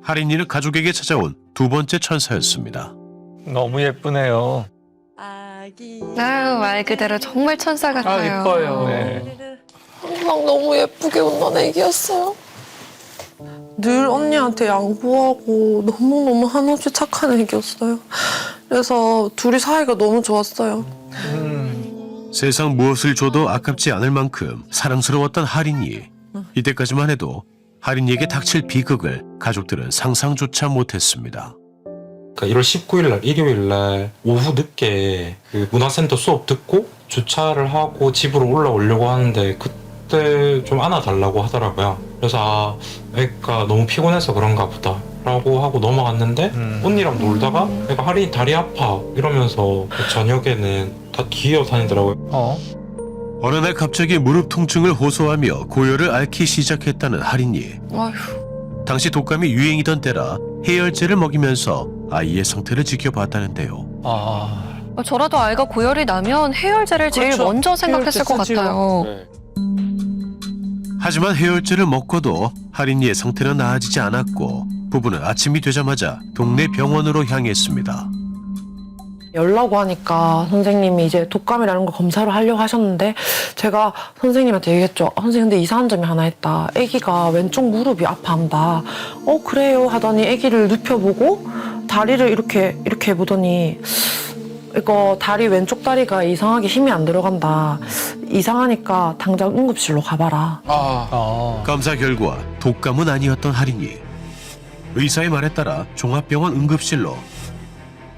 할인이는 가족에게 찾아온 두 번째 천사였습니다. 너무 예쁘네요. 아유, 말 그대로 정말 천사 같아요. 예뻐요. 네. 항상 너무 예쁘게 웃는 애기였어요. 늘 언니한테 양보하고 너무너무 한없이 착한 애기였어요. 그래서 둘이 사이가 너무 좋았어요. 세상 무엇을 줘도 아깝지 않을 만큼 사랑스러웠던 할인이. 이때까지만 해도 할인이에게 닥칠 비극을 가족들은 상상조차 못했습니다. 그러니까 1월 19일 날 일요일 날 오후 늦게 그 문화센터 수업 듣고 주차를 하고 집으로 올라오려고 하는데 그때 좀 안아달라고 하더라고요. 그래서 애가 너무 피곤해서 그런가 보다 라고 하고 넘어갔는데 언니랑 놀다가 애가 할인이 다리 아파 이러면서 저녁에는 다 기어 다니더라고요. 어느 날 갑자기 무릎 통증을 호소하며 고열을 앓기 시작했다는 할인이. 아휴. 당시 독감이 유행이던 때라 해열제를 먹이면서 아이의 상태를 지켜봤다는데요. 저라도 아이가 고열이 나면 해열제를 제일 그렇죠. 먼저 생각했을 것 해열제 쓰지요. 같아요. 하지만 해열제를 먹고도 할인이의 상태는 나아지지 않았고 부부는 아침이 되자마자 동네 병원으로 향했습니다. 열라고 하니까 선생님이 이제 독감이라는 걸 검사를 하려고 하셨는데 제가 선생님한테 얘기했죠. 선생님 근데 이상한 점이 하나 있다. 아기가 왼쪽 무릎이 아파한다. 그래요 하더니 아기를 눕혀보고 다리를 이렇게 해보더니 이거 왼쪽 다리가 이상하게 힘이 안 들어간다. 이상하니까 당장 응급실로 가봐라. 검사 결과 독감은 아니었던 할인이. 의사의 말에 따라 종합병원 응급실로,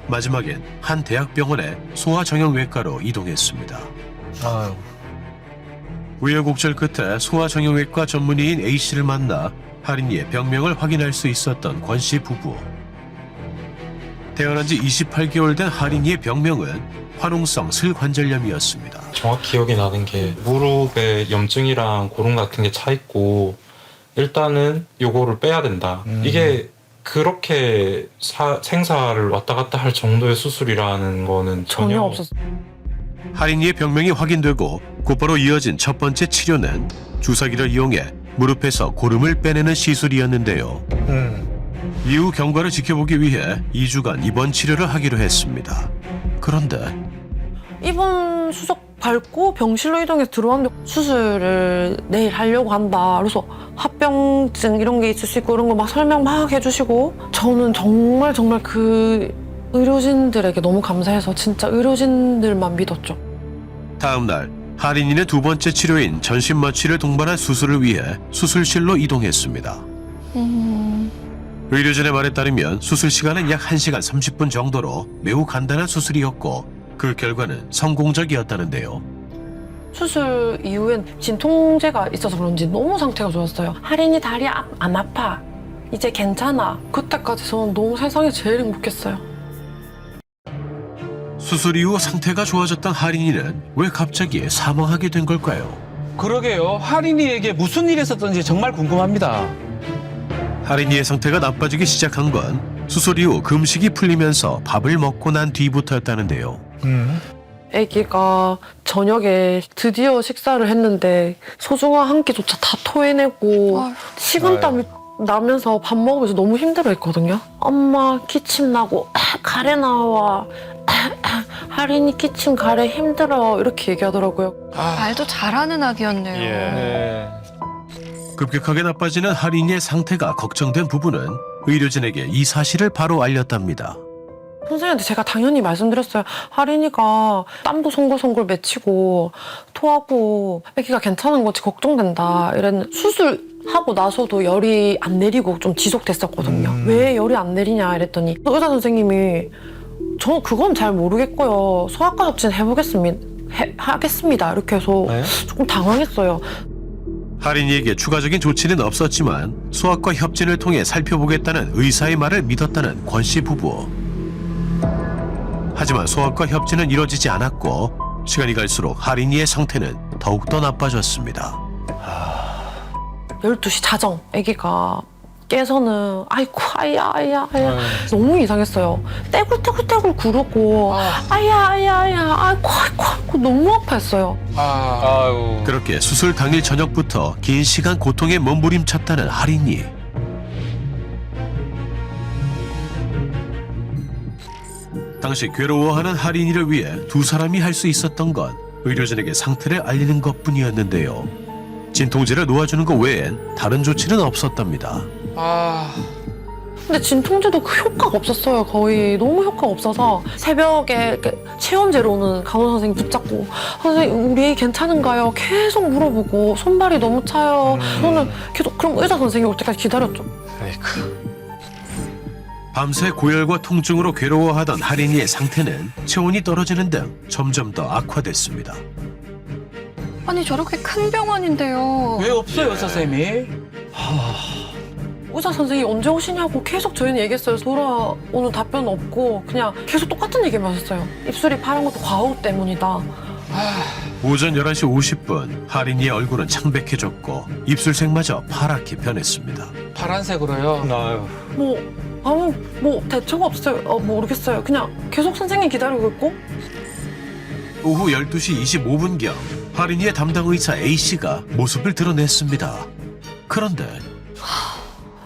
마지막엔 한 대학병원의 소아정형외과로 이동했습니다. 우여곡절 끝에 소아정형외과 전문의인 A씨를 만나 할인이의 병명을 확인할 수 있었던 권씨 부부. 태어난 지 28개월 된 할인이의 병명은 화농성 슬관절염이었습니다. 정확히 기억이 나는 게 무릎에 염증이랑 고름 같은 게 차 있고 일단은 요거를 빼야 된다. 이게 그렇게 생사를 왔다 갔다 할 정도의 수술이라는 거는 전혀 없었어요. 할인이의 병명이 확인되고 곧바로 이어진 첫 번째 치료는 주사기를 이용해 무릎에서 고름을 빼내는 시술이었는데요. 이후 경과를 지켜보기 위해 2주간 입원 치료를 하기로 했습니다. 그런데 입원 수속 밟고 병실로 이동해서 들어왔는데 수술을 내일 하려고 한다. 그래서 합병증 이런 게 있을 수 있고 이런 거 막 설명 막 해주시고 저는 정말 그 의료진들에게 너무 감사해서 진짜 의료진들만 믿었죠. 다음 날 할인이는 두 번째 치료인 전신마취를 동반한 수술을 위해 수술실로 이동했습니다. 의료진의 말에 따르면 수술 시간은 약 1시간 30분 정도로 매우 간단한 수술이었고 그 결과는 성공적이었다는데요. 수술 이후엔 진통제가 있어서 그런지 너무 상태가 좋았어요. 할인이 다리 안 아파. 이제 괜찮아. 그때까지 저는 너무 세상에 제일 행복했어요. 수술 이후 상태가 좋아졌던 할인이는 왜 갑자기 사망하게 된 걸까요? 그러게요. 할인이에게 무슨 일이 있었던지 정말 궁금합니다. 할인이의 상태가 나빠지기 시작한 건 수술 이후 금식이 풀리면서 밥을 먹고 난 뒤부터였다는데요. 아기가 저녁에 드디어 식사를 했는데 소중한 한 끼조차 다 토해내고 식은땀이 나면서 밥 먹으면서 너무 힘들어했거든요. 엄마 기침 나고 가래 나와. 할인이 기침 가래 힘들어 이렇게 얘기하더라고요. 말도 잘하는 아기였네요. 급격하게 나빠지는 할인이의 상태가 걱정된 부부는 의료진에게 이 사실을 바로 알렸답니다. 선생님한테 제가 당연히 말씀드렸어요. 할인이가 땀도 송골송골 맺히고 토하고 아기가 괜찮은 건지 걱정된다. 이랬는데 수술하고 나서도 열이 안 내리고 좀 지속됐었거든요. 왜 열이 안 내리냐 이랬더니 의사 선생님이 저 그건 잘 모르겠고요. 소아과 협진 하겠습니다. 이렇게 해서 조금 당황했어요. 할인이에게 추가적인 조치는 없었지만 소아과 협진을 통해 살펴보겠다는 의사의 말을 믿었다는 권씨 부부. 하지만 소아과 협진은 이뤄지지 않았고 시간이 갈수록 할인이의 상태는 더욱더 나빠졌습니다. 12시 자정 아기가 깨서는 아이고 아야 너무 이상했어요. 떼굴떼굴 구르고 아야 아이고 너무 아파했어요. 그렇게 수술 당일 저녁부터 긴 시간 고통에 몸부림쳤다는 할인이. 당시 괴로워하는 할인이를 위해 두 사람이 할 수 있었던 건 의료진에게 상태를 알리는 것뿐이었는데요. 진통제를 놓아주는 것 외엔 다른 조치는 없었답니다. 아, 근데 진통제도 그 효과가 없었어요. 거의 너무 효과가 없어서 새벽에 이렇게 체온제로 오는 간호사 선생님 붙잡고 선생님 우리 애기 괜찮은가요? 계속 물어보고 손발이 너무 차요. 저는 계속 그럼 의사 선생님 올 때까지 기다렸죠. 아이고. 밤새 고열과 통증으로 괴로워하던 할인이의 상태는 체온이 떨어지는 등 점점 더 악화됐습니다. 아니 저렇게 큰 병원인데요. 왜 없어요, 의사 선생님이? 의사 선생님이 언제 오시냐고 계속 저희는 얘기했어요. 돌아오는 답변 없고 그냥 계속 똑같은 얘기만 했어요. 입술이 파란 것도 과호흡 때문이다. 오전 11시 50분 할인이의 얼굴은 창백해졌고 입술색마저 파랗게 변했습니다. 파란색으로요. 아유. 뭐 대처가 없어요. 모르겠어요. 그냥 계속 선생님 기다리고 있고. 오후 12시 25분경 할인이의 담당 의사 A씨가 모습을 드러냈습니다. 그런데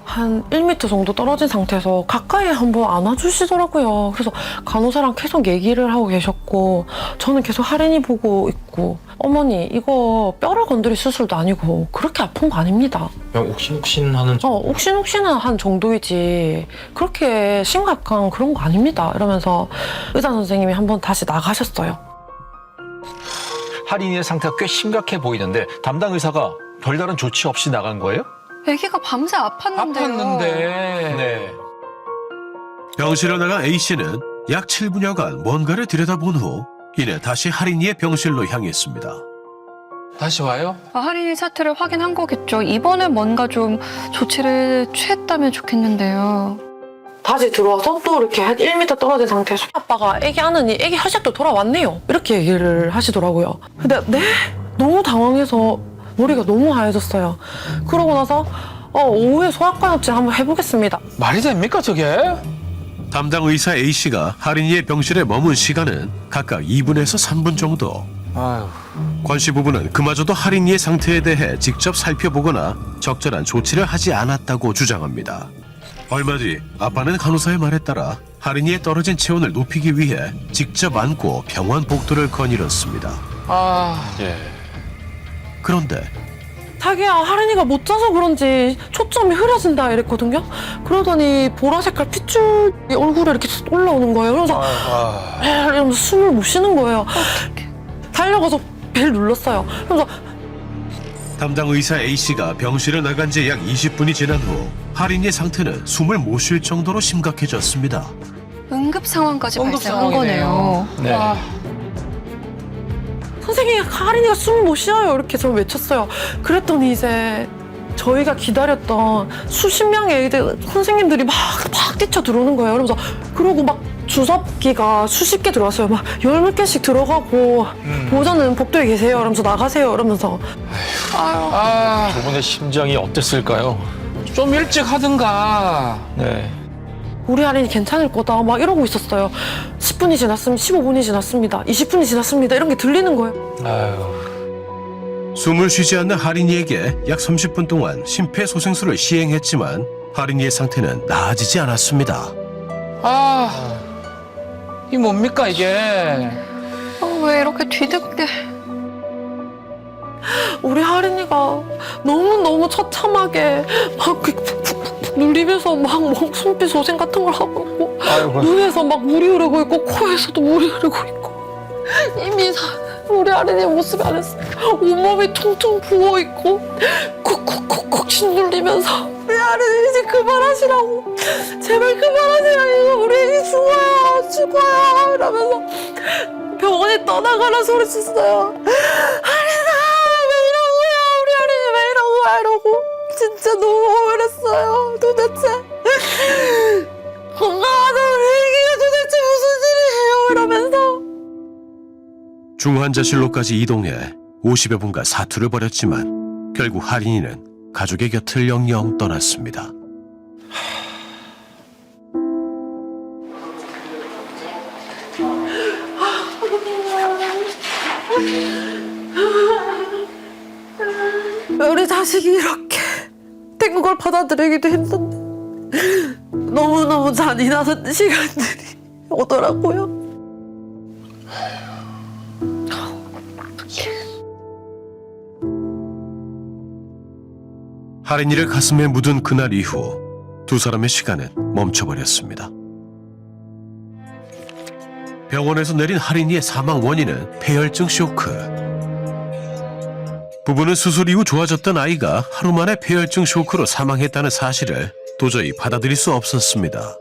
한 1m 정도 떨어진 상태에서 가까이 한번 안아주시더라고요. 그래서 간호사랑 계속 얘기를 하고 계셨고 저는 계속 할인이 보고 있고 어머니 이거 뼈를 건드릴 수술도 아니고 그렇게 아픈 거 아닙니다. 그냥 욱신욱신하는 욱신욱신한 정도이지 그렇게 심각한 그런 거 아닙니다. 이러면서 의사 선생님이 한번 다시 나가셨어요. 할인이의 상태가 꽤 심각해 보이는데 담당 의사가 별다른 조치 없이 나간 거예요? 아기가 밤새 아팠는데요. 아팠는데. 네. 병실로 나간 A씨는 약 7분여간 뭔가를 들여다본 후 이내 다시 할인이의 병실로 향했습니다. 다시 와요? 할인이 사태를 확인한 거겠죠. 이번에 뭔가 좀 조치를 취했다면 좋겠는데요. 다시 들어와서 또 이렇게 한 1m 떨어진 상태에서 아빠가 애기 안으니 애기 혈색도 돌아왔네요. 이렇게 얘기를 하시더라고요. 근데 너무 당황해서 머리가 너무 하얘졌어요. 그러고 나서 오후에 소아과납질 한번 해보겠습니다. 말이 됩니까, 저게? 담당 의사 A씨가 할인이의 병실에 머문 시간은 각각 2분에서 3분 정도. 아유. 권 씨 부부는 그마저도 할인이의 상태에 대해 직접 살펴보거나 적절한 조치를 하지 않았다고 주장합니다. 얼마 뒤 아빠는 간호사의 말에 따라 할인이의 떨어진 체온을 높이기 위해 직접 안고 병원 복도를 거닐었습니다. 예. 그런데 자기야 할인이가 못 자서 그런지 초점이 흐려진다 이랬거든요. 그러더니 보라 색깔 핏줄이 얼굴에 이렇게 올라오는 거예요. 그래서 이러면서 숨을 못 쉬는 거예요. 달려가서 벨 눌렀어요. 그래서 담당 의사 A씨가 병실을 나간 지 약 20분이 지난 후 할인이의 상태는 숨을 못 쉴 정도로 심각해졌습니다. 응급 상황까지 응급 발생한 상황이네요. 거네요. 네. 와. 선생님이 할인이가 숨을 못 쉬어요 이렇게 저를 외쳤어요. 그랬더니 이제 저희가 기다렸던 수십 명의 애들 선생님들이 막 뛰쳐 들어오는 거예요. 그러고 막 주섭기가 수십 개 들어왔어요. 막 10몇 개씩 들어가고 보호자는 복도에 계세요. 이러면서 나가세요. 이러면서 아, 두 분의 심정이 어땠을까요? 좀 일찍 하든가. 네. 우리 할인이 괜찮을 거다 막 이러고 있었어요. 10분이 지났습니다. 15분이 지났습니다. 20분이 지났습니다. 이런 게 들리는 거예요. 아유. 숨을 쉬지 않는 할인이에게 약 30분 동안 심폐소생술을 시행했지만 할인이의 상태는 나아지지 않았습니다. 아, 이 뭡니까, 이게? 왜 이렇게 뒤늦게. 우리 할인이가 너무너무 처참하게 막 푹푹푹 눌리면서 막 손빛 소생 같은 걸 하고 있고 아이고. 눈에서 막 물이 흐르고 있고 코에서도 물이 흐르고 있고 이미 우리 할인이 모습이 안 했어. 온몸이 퉁퉁 부어있고 쿡쿡쿡쿡 짓눌리면서 우리 할인이 이제 그만하시라고 제발 그만하시라고 우리 애기 죽어요 이러면서 병원에 떠나가라 소리쳤어요. 할인아 왜 이런 거야 우리 할인이 왜 이런 거야 이러고 진짜 너무 억울했어요. 도대체 건강하던 우리 애기가 도대체 무슨 일이에요 이러면서 중환자실로까지 이동해 50여 분간 사투를 벌였지만 결국 할인이는 가족의 곁을 영영 떠났습니다. 우리 자식이 이렇게 된 걸 받아들이기도 힘든데 너무너무 잔인한 시간들이 오더라고요. 할인이를 가슴에 묻은 그날 이후 두 사람의 시간은 멈춰버렸습니다. 병원에서 내린 할인이의 사망 원인은 폐혈증 쇼크. 부부는 수술 이후 좋아졌던 아이가 하루 만에 폐혈증 쇼크로 사망했다는 사실을 도저히 받아들일 수 없었습니다.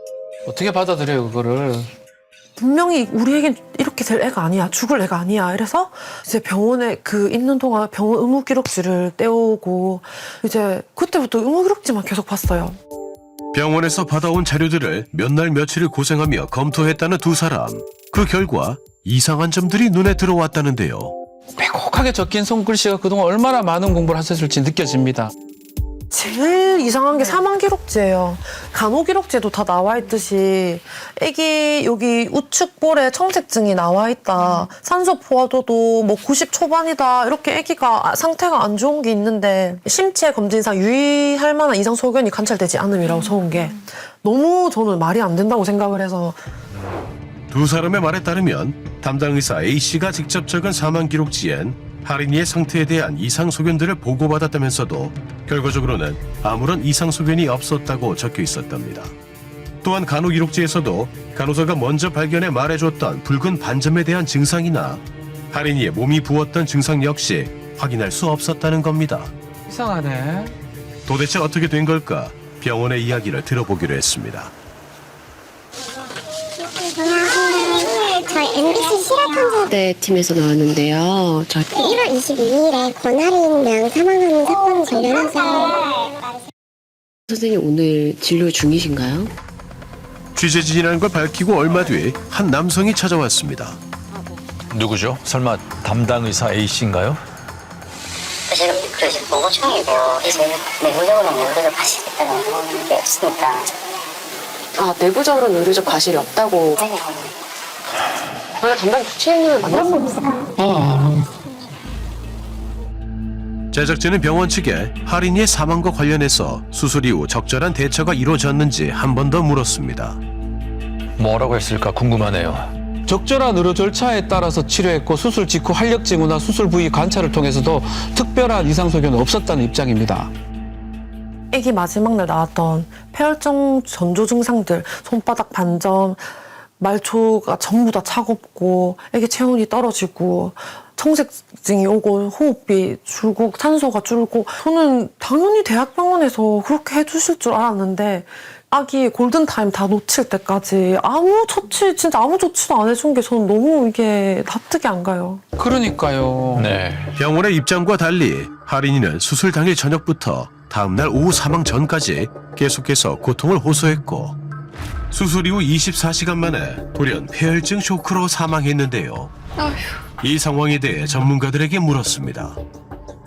어떻게 받아들여요 그거를? 분명히 우리 애긴 이렇게 될 애가 아니야. 죽을 애가 아니야. 이래서 이제 병원에 있는 동안 병원 의무기록지를 떼오고 이제 그때부터 의무기록지만 계속 봤어요. 병원에서 받아온 자료들을 몇 날 며칠을 고생하며 검토했다는 두 사람. 그 결과 이상한 점들이 눈에 들어왔다는데요. 빼곡하게 적힌 손글씨가 그동안 얼마나 많은 공부를 하셨을지 느껴집니다. 제일 이상한 게 사망기록지예요. 간호기록지에도 다 나와 있듯이 애기 여기 우측볼에 청색증이 나와 있다. 산소 포화도도 뭐 90 초반이다. 이렇게 애기가 상태가 안 좋은 게 있는데 심체 검진상 유의할 만한 이상 소견이 관찰되지 않음이라고 적은 게 너무 저는 말이 안 된다고 생각을 해서 두 사람의 말에 따르면 담당 의사 A씨가 직접 적은 사망 기록지엔 할인이의 상태에 대한 이상 소견들을 보고받았다면서도 결과적으로는 아무런 이상 소견이 없었다고 적혀 있었답니다. 또한 간호 기록지에서도 간호사가 먼저 발견해 말해줬던 붉은 반점에 대한 증상이나 할인이의 몸이 부었던 증상 역시 확인할 수 없었다는 겁니다. 이상하네. 도대체 어떻게 된 걸까? 병원의 이야기를 들어보기로 했습니다. 저희 MBC 실화탐사 팀에서 나왔는데요. 1월 22일에 권할인 양 사망하는 사건 관련해서 선생님 오늘 진료 중이신가요? 취재진이라는 걸 밝히고 얼마 뒤 한 남성이 찾아왔습니다. 누구죠? 설마 담당 의사 A씨인가요? 지금 보고중이고 이제 내부적으로는 의료적 과실이 있다는 게 없으니까 내부적으로는 의료적 과실이 없다고. 저희가 담당 주치의님을 만났어요. 제작진은 병원 측에 할인이의 사망과 관련해서 수술 이후 적절한 대처가 이루어졌는지 한 번 더 물었습니다. 뭐라고 했을까 궁금하네요. 적절한 의료 절차에 따라서 치료했고 수술 직후 활력 징후나 수술 부위 관찰을 통해서도 특별한 이상 소견은 없었다는 입장입니다. 애기 마지막 날 나왔던 폐혈증 전조 증상들, 손바닥 반점, 말초가 전부 다 차갑고 애기 체온이 떨어지고 청색증이 오고 호흡이 줄고 산소가 줄고 저는 당연히 대학병원에서 그렇게 해주실 줄 알았는데 아기 골든타임 다 놓칠 때까지 아무 조치도 안 해준 게 저는 너무 이게 납득이 안 가요. 그러니까요. 네. 병원의 입장과 달리 할인이는 수술 당일 저녁부터 다음날 오후 사망 전까지 계속해서 고통을 호소했고 수술 이후 24시간 만에 돌연 폐혈증 쇼크로 사망했는데요. 아휴. 이 상황에 대해 전문가들에게 물었습니다.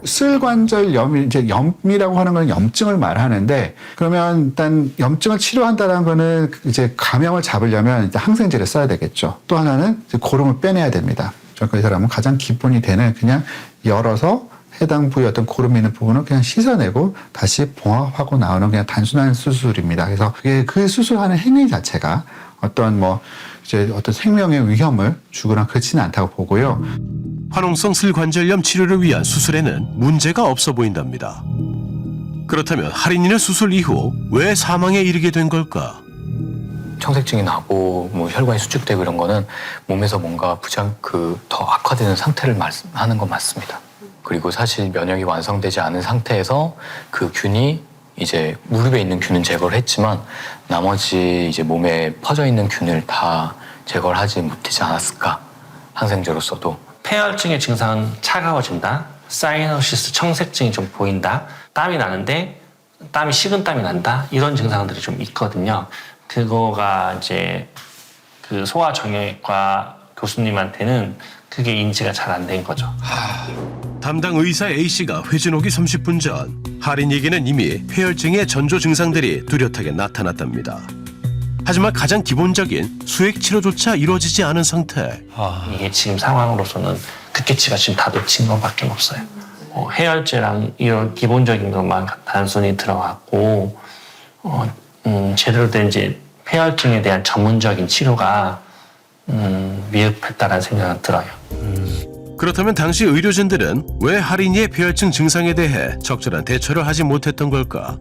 슬관절염, 이제 염이라고 하는 건 염증을 말하는데, 그러면 일단 염증을 치료한다는 거는 이제 감염을 잡으려면 일단 항생제를 써야 되겠죠. 또 하나는 이제 고름을 빼내야 됩니다. 그러니까 이 사람은 가장 기본이 되는 그냥 열어서 해당 부위 어떤 고름 있는 부분을 그냥 씻어내고 다시 봉합하고 나오는 그냥 단순한 수술입니다. 그래서 그 수술하는 행위 자체가 어떤 어떤 생명의 위험을 주거나 그렇지는 않다고 보고요. 화농성 슬관절염 치료를 위한 수술에는 문제가 없어 보인답니다. 그렇다면 할인이는 수술 이후 왜 사망에 이르게 된 걸까? 청색증이 나고 혈관이 수축되고 이런 거는 몸에서 뭔가 더 악화되는 상태를 하는 건 맞습니다. 그리고 사실 면역이 완성되지 않은 상태에서 그 균이 이제 무릎에 있는 균은 제거를 했지만 나머지 이제 몸에 퍼져 있는 균을 다 제거를 하지 못하지 않았을까, 항생제로서도. 폐혈증의 증상은 차가워진다, 사이너시스 청색증이 좀 보인다, 땀이 나는데 식은땀이 난다, 이런 증상들이 좀 있거든요. 그거가 이제 그 소아정형외과 교수님한테는 그게 인지가 잘 안 된 거죠. 담당 의사 A씨가 회진 오기 30분 전 할인이에게는 이미 폐혈증의 전조 증상들이 뚜렷하게 나타났답니다. 하지만 가장 기본적인 수액 치료조차 이루어지지 않은 상태. 이게 지금 상황으로서는 극계치가 지금 다 놓친 것밖에 없어요. 해열제랑 이런 기본적인 것만 단순히 들어갔고 제대로 된 이제 폐혈증에 대한 전문적인 치료가 미흡했다라는 생각은 들어요. 그렇다면 당시 의료진들은 왜 할인이의 폐혈증 증상에 대해 적절한 대처를 하지 못했던 걸까?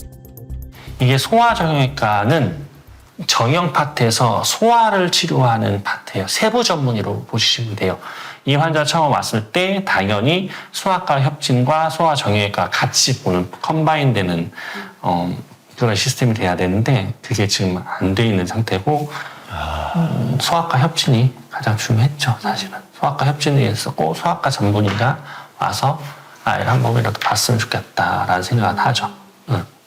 이게 소아정형외과는 정형 파트에서 소아를 치료하는 파트예요. 세부 전문의로 보시면 돼요. 이 환자 처음 왔을 때 당연히 소아과 협진과 소아정형외과 같이 보는 컴바인되는 그런 시스템이 돼야 되는데 그게 지금 안 돼 있는 상태고 소아과 협진이 가장 중요했죠. 사실은 소아과 협진이 있었고 소아과 전문의가 와서 아이를 한 번이라도 봤으면 좋겠다라는 생각을 하죠.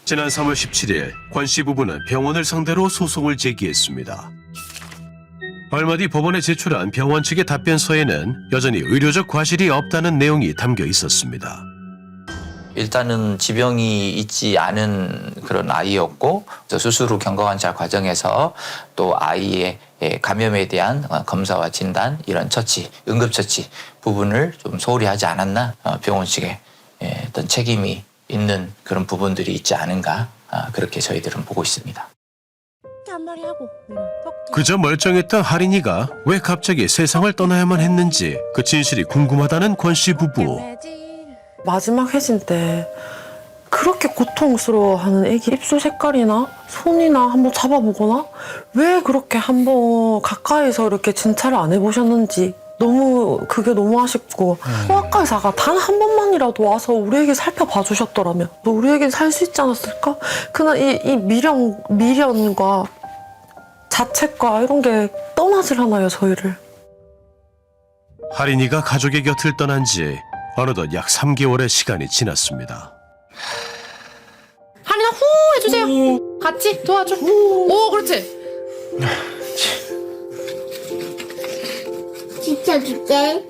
지난 3월 17일 권 씨 부부는 병원을 상대로 소송을 제기했습니다. 얼마 뒤 법원에 제출한 병원 측의 답변서에는 여전히 의료적 과실이 없다는 내용이 담겨 있었습니다. 일단은 지병이 있지 않은 그런 아이였고 수술 후 경과관찰 과정에서 또 아이의 감염에 대한 검사와 진단 이런 처치, 응급처치 부분을 좀 소홀히 하지 않았나 병원 측에 어떤 책임이 있는 그런 부분들이 있지 않은가 그렇게 저희들은 보고 있습니다. 그저 멀쩡했던 할인이가 왜 갑자기 세상을 떠나야만 했는지 그 진실이 궁금하다는 권 씨 부부. 마지막 회진 때 그렇게 고통스러워하는 애기 입술 색깔이나 손이나 한번 잡아보거나 왜 그렇게 한번 가까이서 이렇게 진찰을 안 해보셨는지 그게 너무 아쉽고 소아과 의사가 단 한 번만이라도 와서 우리 애기 살펴봐 주셨더라면 우리 애기 살 수 있지 않았을까? 그날 이 미련과 자책과 이런 게 떠나질 않아요, 저희를. 할인이가 가족의 곁을 떠난 지 어느덧 약 3개월의 시간이 지났습니다. 할인아 후 해주세요. 같이 도와줘. 오 그렇지. 진짜 줄게.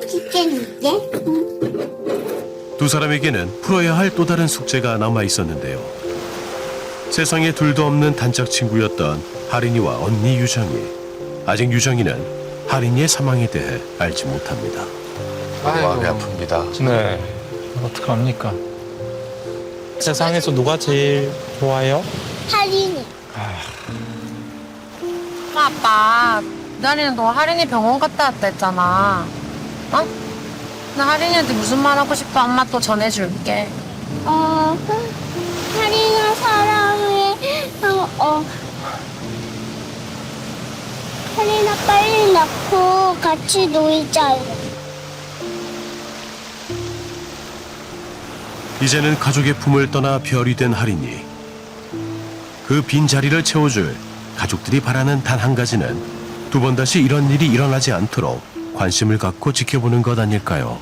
진짜 줄게. 두 사람에게는 풀어야 할 또 다른 숙제가 남아 있었는데요. 세상에 둘도 없는 단짝 친구였던 할인이와 언니 유정이. 아직 유정이는 할인이의 사망에 대해 알지 못합니다. 마음이 아픕니다. 네. 어떡합니까? 세상에서 누가 제일 좋아요? 할인이. 아빠, 기다리는 동안 할인이 병원 갔다 왔다 했잖아. 어? 나 할인이한테 무슨 말 하고 싶어? 엄마 또 전해줄게. 할인아 사랑해. 할인아 빨리 낳고 같이 놀자. 이제는 가족의 품을 떠나 별이 된 할인이. 그 빈자리를 채워줄 가족들이 바라는 단 한 가지는 두 번 다시 이런 일이 일어나지 않도록 관심을 갖고 지켜보는 것 아닐까요?